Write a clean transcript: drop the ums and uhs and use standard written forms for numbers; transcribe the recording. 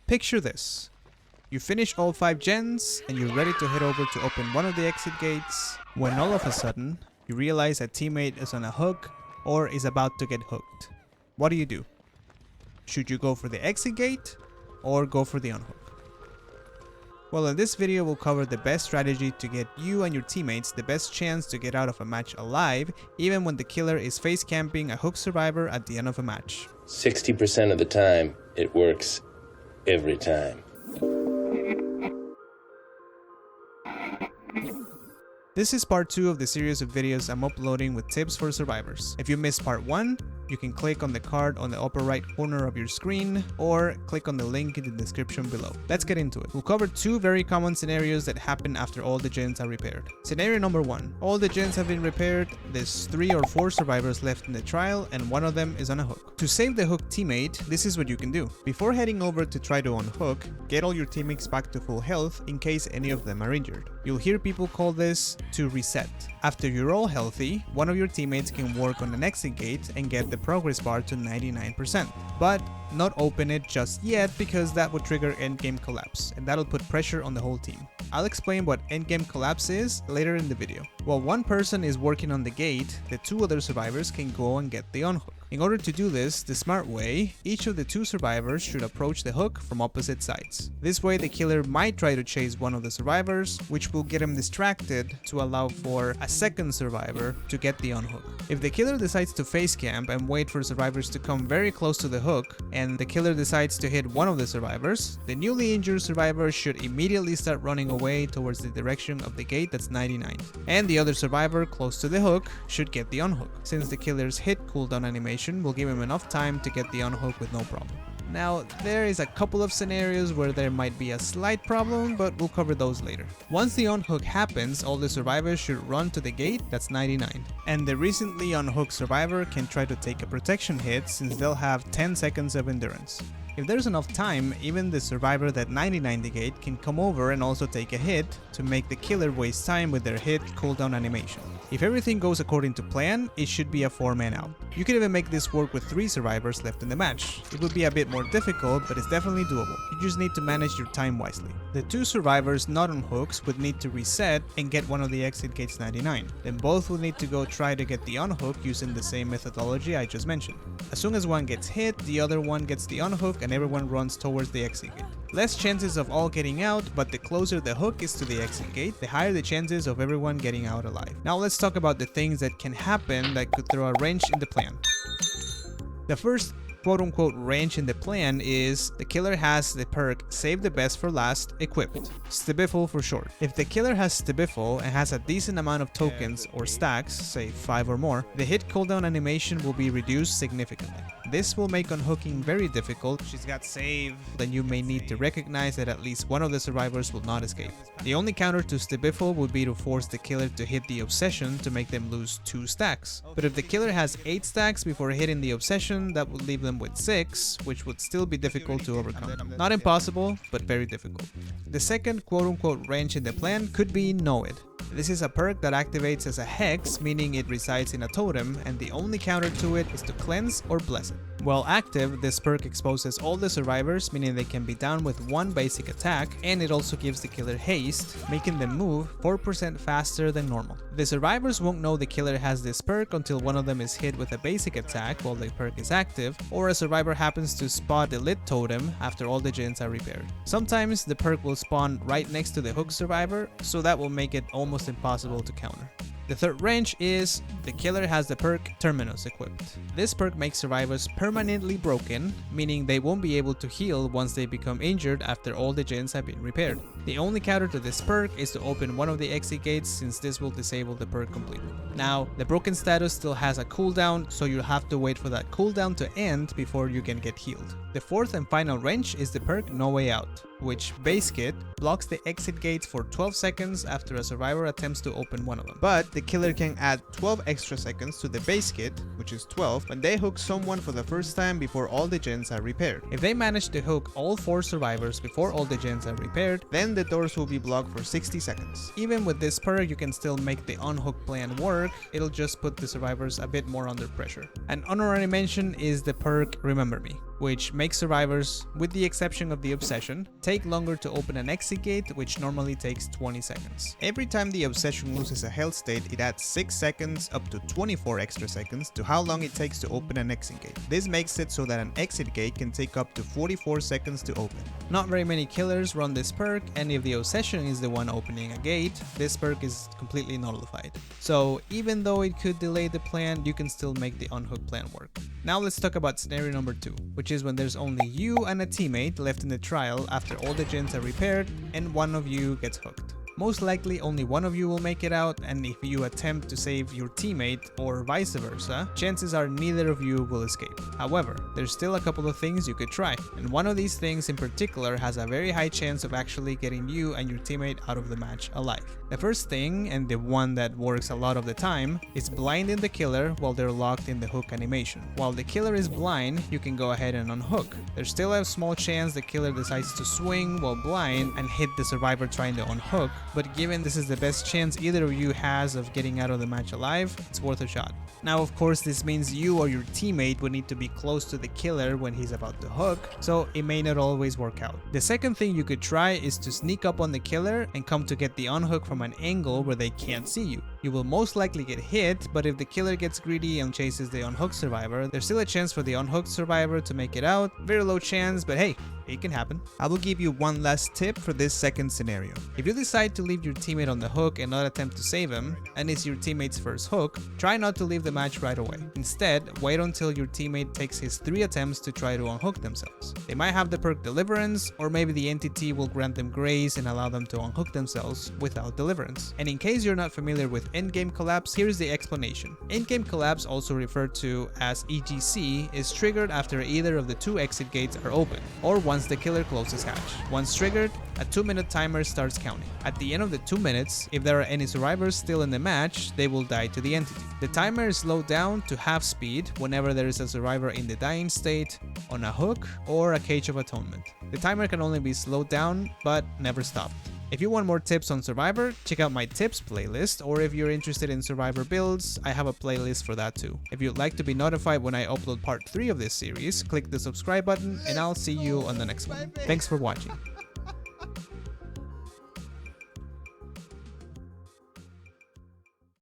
Picture this. You finish all 5 gens and you're ready to head over to open one of the exit gates when all of a sudden you realize a teammate is on a hook or is about to get hooked. What do? Should you go for the exit gate or go for the unhook? Well, in this video we'll cover the best strategy to get you and your teammates the best chance to get out of a match alive, even when the killer is face camping a hook survivor at the end of a match. 60% of the time, it works every time. This is part 2 of the series of videos I'm uploading with tips for survivors. If you missed part 1, you can click on the card on the upper right corner of your screen or click on the link in the description below. Let's get into it. We'll cover 2 very common scenarios that happen after all the gens are repaired. Scenario number 1. All the gens have been repaired, there's 3 or 4 survivors left in the trial and one of them is on a hook. To save the hook teammate, this is what you can do. Before heading over to try to unhook, get all your teammates back to full health in case any of them are injured. You'll hear people call this to reset. After you're all healthy, one of your teammates can work on an exit gate and get the progress bar to 99%, but not open it just yet because that would trigger endgame collapse and that'll put pressure on the whole team. I'll explain what endgame collapse is later in the video. While one person is working on the gate, the 2 other survivors can go and get the unhook. In order to do this the smart way, each of the 2 survivors should approach the hook from opposite sides. This way the killer might try to chase one of the survivors, which will get him distracted to allow for a second survivor to get the unhook. If the killer decides to face camp and wait for survivors to come very close to the hook, and the killer decides to hit one of the survivors, the newly injured survivor should immediately start running away towards the direction of the gate that's 99. And the other survivor close to the hook should get the unhook, since the killer's hit cooldown animation will give him enough time to get the unhook with no problem. Now, there is a couple of scenarios where there might be a slight problem, but we'll cover those later. Once the unhook happens, all the survivors should run to the gate that's 99. And the recently unhooked survivor can try to take a protection hit since they'll have 10 seconds of endurance. If there's enough time, even the survivor that 99 the gate can come over and also take a hit to make the killer waste time with their hit cooldown animation. If everything goes according to plan, it should be a 4-man out. You can even make this work with 3 survivors left in the match. It would be a bit more difficult, but it's definitely doable. You just need to manage your time wisely. The 2 survivors not on hooks would need to reset and get one of the exit gates 99. Then both would need to go try to get the unhook using the same methodology I just mentioned. As soon as one gets hit, the other one gets the unhook and everyone runs towards the exit gate. Less chances of all getting out, but the closer the hook is to the exit gate, the higher the chances of everyone getting out alive. Now let's talk about the things that can happen that could throw a wrench in the plan. The first quote-unquote wrench in the plan is the killer has the perk Save the Best for Last equipped, Stibiffle for short. If the killer has Stibiffle and has a decent amount of tokens or stacks, say 5 or more, the hit cooldown animation will be reduced significantly. This will make unhooking very difficult. She's got save, then you may need to recognize that at least one of the survivors will not escape. The only counter to Stibiffle would be to force the killer to hit the obsession to make them lose 2 stacks. But if the killer has 8 stacks before hitting the obsession, that would leave them with 6, which would still be difficult to overcome. Not impossible, but very difficult. The second quote-unquote wrench in the plan could be Know It. This is a perk that activates as a hex, meaning it resides in a totem, and the only counter to it is to cleanse or bless it. While active, this perk exposes all the survivors, meaning they can be down with 1 basic attack, and it also gives the killer haste, making them move 4% faster than normal. The survivors won't know the killer has this perk until one of them is hit with a basic attack while the perk is active, or a survivor happens to spot the lit totem after all the gens are repaired. Sometimes the perk will spawn right next to the hook survivor, so that will make it almost impossible to counter. The third wrench is the killer has the perk Terminus equipped. This perk makes survivors permanently broken, meaning they won't be able to heal once they become injured after all the gens have been repaired. The only counter to this perk is to open one of the exit gates, since this will disable the perk completely. Now, the broken status still has a cooldown, so you'll have to wait for that cooldown to end before you can get healed. The fourth and final wrench is the perk No Way Out, which base kit blocks the exit gates for 12 seconds after a survivor attempts to open one of them. But the killer can add 12 extra seconds to the base kit, which is 12, when they hook someone for the first time before all the gens are repaired. If they manage to hook all 4 survivors before all the gens are repaired, then the doors will be blocked for 60 seconds. Even with this perk, you can still make the unhook plan work, it'll just put the survivors a bit more under pressure. An honorary mention is the perk Remember Me, which makes make survivors, with the exception of the Obsession, take longer to open an exit gate, which normally takes 20 seconds. Every time the Obsession loses a health state, it adds 6 seconds up to 24 extra seconds to how long it takes to open an exit gate. This makes it so that an exit gate can take up to 44 seconds to open. Not very many killers run this perk, and if the Obsession is the one opening a gate, this perk is completely nullified. So even though it could delay the plan, you can still make the Unhook plan work. Now let's talk about scenario number 2, which is when there's only you and a teammate left in the trial after all the gens are repaired and one of you gets hooked. Most likely only one of you will make it out, and if you attempt to save your teammate or vice versa, chances are neither of you will escape. However, there's still a couple of things you could try, and one of these things in particular has a very high chance of actually getting you and your teammate out of the match alive. The first thing, and the one that works a lot of the time, is blinding the killer while they're locked in the hook animation. While the killer is blind, you can go ahead and unhook. There's still a small chance the killer decides to swing while blind and hit the survivor trying to unhook, but given this is the best chance either of you has of getting out of the match alive, it's worth a shot. Now of course this means you or your teammate would need to be close to the killer when he's about to hook, so it may not always work out. The second thing you could try is to sneak up on the killer and come to get the unhook from an angle where they can't see you. You will most likely get hit, but if the killer gets greedy and chases the unhooked survivor, there's still a chance for the unhooked survivor to make it out. Very low chance, but hey, it can happen. I will give you one last tip for this second scenario. If you decide to leave your teammate on the hook and not attempt to save him, and it's your teammate's first hook, try not to leave the match right away. Instead, wait until your teammate takes his 3 attempts to try to unhook themselves. They might have the perk Deliverance, or maybe the entity will grant them grace and allow them to unhook themselves without Deliverance. And in case you're not familiar with endgame collapse, here's the explanation. Endgame collapse, also referred to as EGC, is triggered after either of the 2 exit gates are open, or once the killer closes hatch. Once triggered, a 2-minute timer starts counting. At the end of the 2 minutes, if there are any survivors still in the match, they will die to the entity. The timer is slowed down to half speed whenever there is a survivor in the dying state, on a hook, or a cage of atonement. The timer can only be slowed down, but never stopped. If you want more tips on Survivor, check out my tips playlist, or if you're interested in Survivor builds, I have a playlist for that too. If you'd like to be notified when I upload part 3 of this series, click the subscribe button and I'll see you on the next one. Thanks for watching.